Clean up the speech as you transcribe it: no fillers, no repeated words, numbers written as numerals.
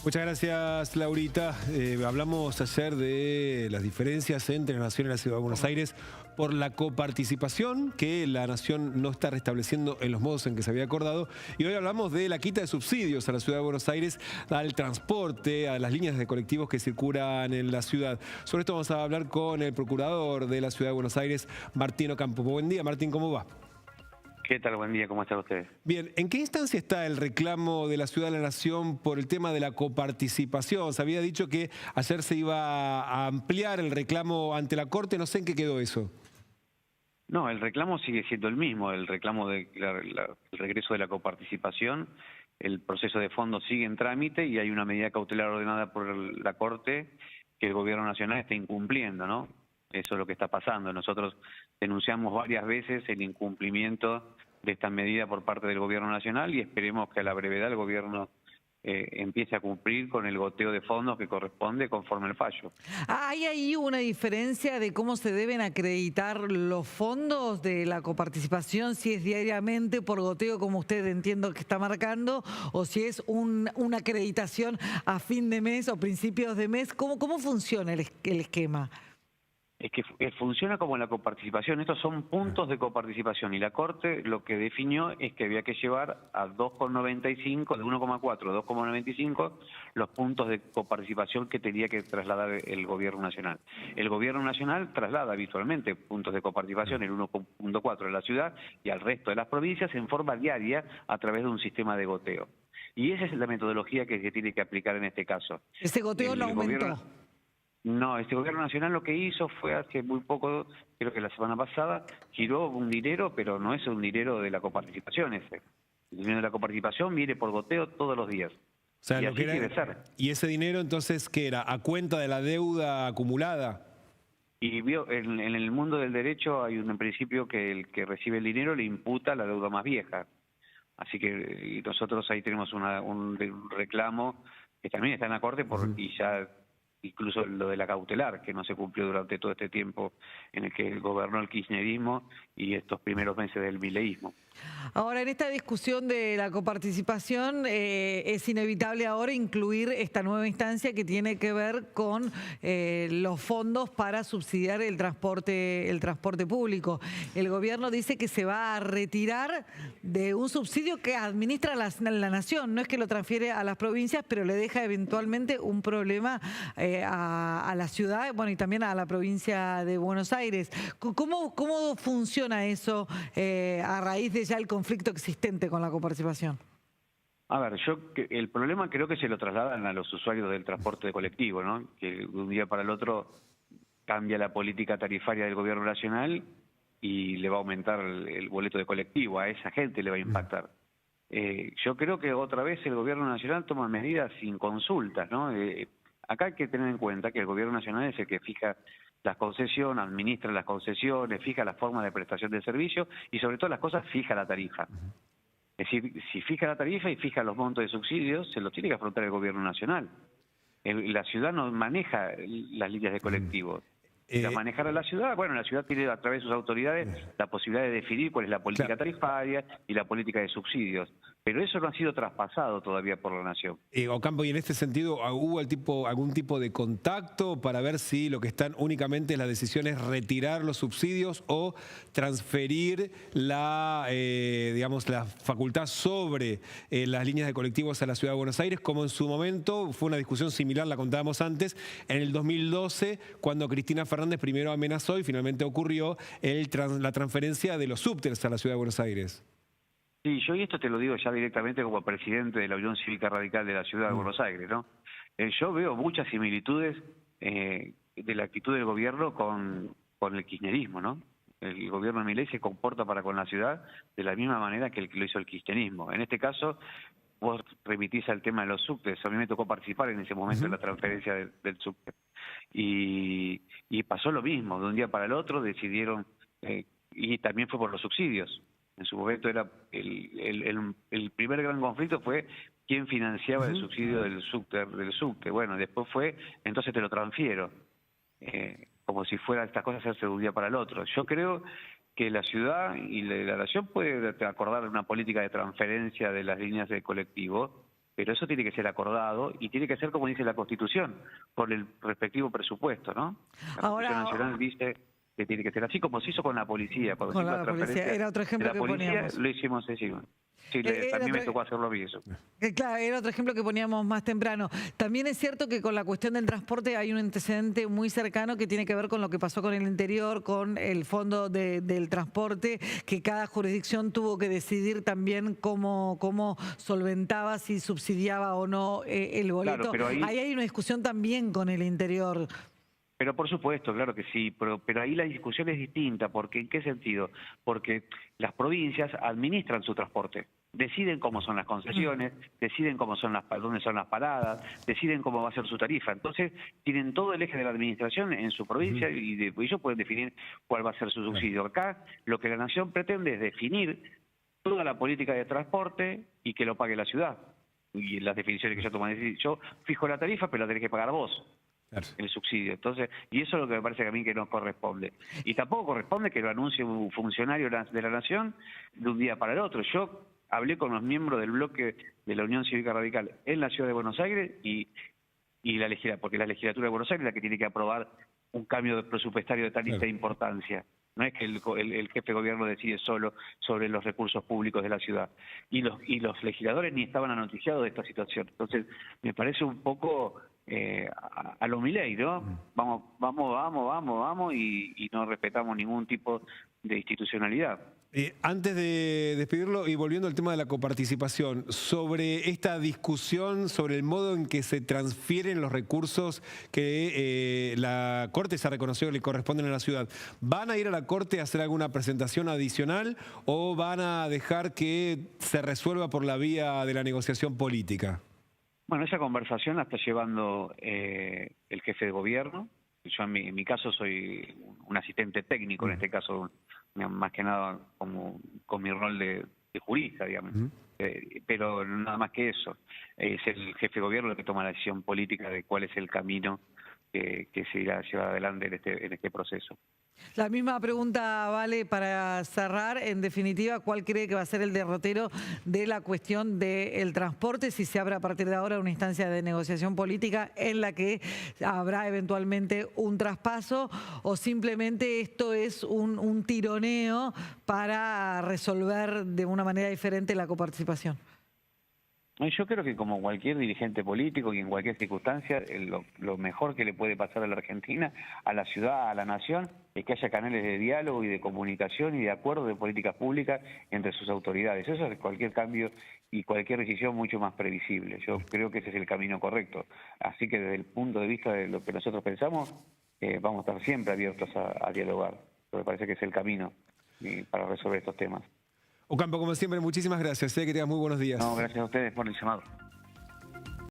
Muchas gracias, Laurita. Hablamos ayer de las diferencias entre la Nación y la Ciudad de Buenos Aires por la coparticipación que la Nación no está restableciendo en los modos en que se había acordado. Y hoy hablamos de la quita de subsidios a la Ciudad de Buenos Aires, al transporte, a las líneas de colectivos que circulan en la ciudad. Sobre esto vamos a hablar con el procurador de la Ciudad de Buenos Aires, Martín Ocampo. Buen día, Martín, ¿cómo va? ¿Qué tal? Buen día, ¿cómo están ustedes? Bien, ¿en qué instancia está el reclamo de la Ciudad de la Nación por el tema de la coparticipación? Se había dicho que ayer se iba a ampliar el reclamo ante la Corte, no sé en qué quedó eso. No, el reclamo sigue siendo el mismo, el reclamo de el regreso de la coparticipación, el proceso de fondo sigue en trámite y hay una medida cautelar ordenada por la Corte que el Gobierno Nacional está incumpliendo, ¿no? Eso es lo que está pasando. Nosotros denunciamos varias veces el incumplimiento de esta medida por parte del Gobierno Nacional y esperemos que a la brevedad el Gobierno empiece a cumplir con el goteo de fondos que corresponde conforme al fallo. ¿Hay ahí una diferencia de cómo se deben acreditar los fondos de la coparticipación? Si es diariamente por goteo, como usted entiendo que está marcando, o si es una acreditación a fin de mes o principios de mes. ¿Cómo funciona el esquema? Es que funciona como la coparticipación, estos son puntos de coparticipación y la Corte lo que definió es que había que llevar a 2,95, de 1,4 a 2,95 los puntos de coparticipación que tenía que trasladar el Gobierno Nacional. El Gobierno Nacional traslada habitualmente puntos de coparticipación, el 1,4 a la ciudad y al resto de las provincias en forma diaria a través de un sistema de goteo. Y esa es la metodología que se tiene que aplicar en este caso. ¿Ese goteo no aumentó? No, este Gobierno Nacional lo que hizo fue hace muy poco, creo que la semana pasada, giró un dinero, pero no es un dinero de la coparticipación ese. El dinero de la coparticipación viene por goteo todos los días. O sea, Y lo así que era, debe ser. ¿y ese dinero entonces qué era? ¿A cuenta de la deuda acumulada? Y en el mundo del derecho hay un principio que el que recibe el dinero le imputa la deuda más vieja. Así que y nosotros ahí tenemos un reclamo que también está en la Corte y ya... Incluso lo de la cautelar, que no se cumplió durante todo este tiempo en el que gobernó el kirchnerismo y estos primeros meses del mileísmo. Ahora, en esta discusión de la coparticipación, es inevitable ahora incluir esta nueva instancia que tiene que ver con los fondos para subsidiar el transporte público. El gobierno dice que se va a retirar de un subsidio que administra la Nación. No es que lo transfiere a las provincias, pero le deja eventualmente un problema a la ciudad, bueno, y también a la provincia de Buenos Aires. ¿Cómo funciona eso a raíz de ya el conflicto existente con la coparticipación? A ver, el problema creo que se lo trasladan a los usuarios del transporte colectivo, ¿no? Que de un día para el otro cambia la política tarifaria del Gobierno Nacional y le va a aumentar el boleto de colectivo, a esa gente le va a impactar. Yo creo que otra vez el Gobierno Nacional toma medidas sin consultas, ¿no? Acá hay que tener en cuenta que el Gobierno Nacional es el que fija las concesiones, administra las concesiones, fija la forma de prestación de servicio y sobre todas las cosas fija la tarifa. Es decir, si fija la tarifa y fija los montos de subsidios, se los tiene que afrontar el Gobierno Nacional. La ciudad no maneja las líneas de colectivos. Para manejar a la ciudad, bueno, la ciudad tiene a través de sus autoridades la posibilidad de definir cuál es la política tarifaria y la política de subsidios. Pero eso no ha sido traspasado todavía por la Nación. Ocampo, y en este sentido, ¿hubo algún tipo de contacto para ver si lo que están únicamente la decisión es retirar los subsidios o transferir digamos, la facultad sobre las líneas de colectivos a la Ciudad de Buenos Aires, como en su momento fue una discusión similar, la contábamos antes, en el 2012, cuando Cristina Fernández primero amenazó y finalmente ocurrió la transferencia de los subtes a la Ciudad de Buenos Aires? Sí, yo y esto te lo digo ya directamente como presidente de la Unión Cívica Radical de la Ciudad de Buenos Aires, ¿no? Yo veo muchas similitudes de la actitud del gobierno con el kirchnerismo, ¿no? El gobierno de Milei se comporta para con la ciudad de la misma manera que lo hizo el kirchnerismo. En este caso, vos remitís al tema de los subtes. A mí me tocó participar en ese momento en la transferencia del subte. Y pasó lo mismo, de un día para el otro decidieron, y también fue por los subsidios. En su momento era el primer gran conflicto fue quién financiaba el subsidio del subte. Bueno, después fue, entonces te lo transfiero. Como si fuera estas cosas hacerse de un día para el otro. Yo creo que la ciudad y la nación puede acordar una política de transferencia de las líneas de colectivo pero eso tiene que ser acordado y tiene que ser como dice la Constitución, por el respectivo presupuesto, ¿no? La Constitución Nacional dice que tiene que ser así, como se hizo con la policía. Cuando Con se hizo la policía, era otro ejemplo que poníamos. Lo hicimos así. Sí, también me tocó hacerlo a mí eso. Claro, era otro ejemplo que poníamos más temprano. También es cierto que con la cuestión del transporte hay un antecedente muy cercano que tiene que ver con lo que pasó con el interior, con el fondo del transporte, que cada jurisdicción tuvo que decidir también cómo solventaba, si subsidiaba o no el boleto. Claro, pero ahí hay una discusión también con el interior. Pero por supuesto, claro que sí, pero ahí la discusión es distinta, porque ¿en qué sentido? Porque las provincias administran su transporte, deciden cómo son las concesiones, deciden dónde son las paradas, deciden cómo va a ser su tarifa. Entonces, tienen todo el eje de la administración en su provincia y ellos pueden definir cuál va a ser su subsidio. Acá, lo que la Nación pretende es definir toda la política de transporte y que lo pague la ciudad. Y las definiciones que yo tomo, yo fijo la tarifa, pero la tenés que pagar vos. Claro. El subsidio. Entonces, y eso es lo que me parece que a mí que no corresponde. Y tampoco corresponde que lo anuncie un funcionario de la Nación de un día para el otro. Yo hablé con los miembros del bloque de la Unión Cívica Radical en la Ciudad de Buenos Aires y la legislatura, porque la legislatura de Buenos Aires es la que tiene que aprobar un cambio presupuestario de tal importancia. No es que el jefe de gobierno decide solo sobre los recursos públicos de la ciudad. Y los legisladores ni estaban anoticiados de esta situación. Entonces, me parece un poco a lo Milei, ¿no? Vamos y no respetamos ningún tipo de institucionalidad. Antes de despedirlo y volviendo al tema de la coparticipación, sobre esta discusión sobre el modo en que se transfieren los recursos que la Corte se ha reconocido que le corresponden a la ciudad, ¿van a ir a la Corte a hacer alguna presentación adicional o van a dejar que se resuelva por la vía de la negociación política? Bueno, esa conversación la está llevando el jefe de gobierno. Yo en mi caso soy un asistente técnico, en este caso más que nada como con mi rol de jurista, digamos. Pero nada más que eso. Es el jefe de gobierno el que toma la decisión política de cuál es el camino que se irá a llevar adelante en este proceso. La misma pregunta vale para cerrar. En definitiva, ¿cuál cree que va a ser el derrotero de la cuestión del transporte? Si se abre a partir de ahora una instancia de negociación política en la que habrá eventualmente un traspaso o simplemente esto es un tironeo para resolver de una manera diferente la coparticipación. Yo creo que como cualquier dirigente político y en cualquier circunstancia, lo mejor que le puede pasar a la Argentina, a la ciudad, a la nación, es que haya canales de diálogo y de comunicación y de acuerdo de políticas públicas entre sus autoridades. Eso es cualquier cambio y cualquier decisión mucho más previsible. Yo creo que ese es el camino correcto. Así que desde el punto de vista de lo que nosotros pensamos, vamos a estar siempre abiertos a dialogar. Me parece que es el camino para resolver estos temas. Ocampo, como siempre, muchísimas gracias. Que tengas muy buenos días. No, gracias a ustedes por el llamado.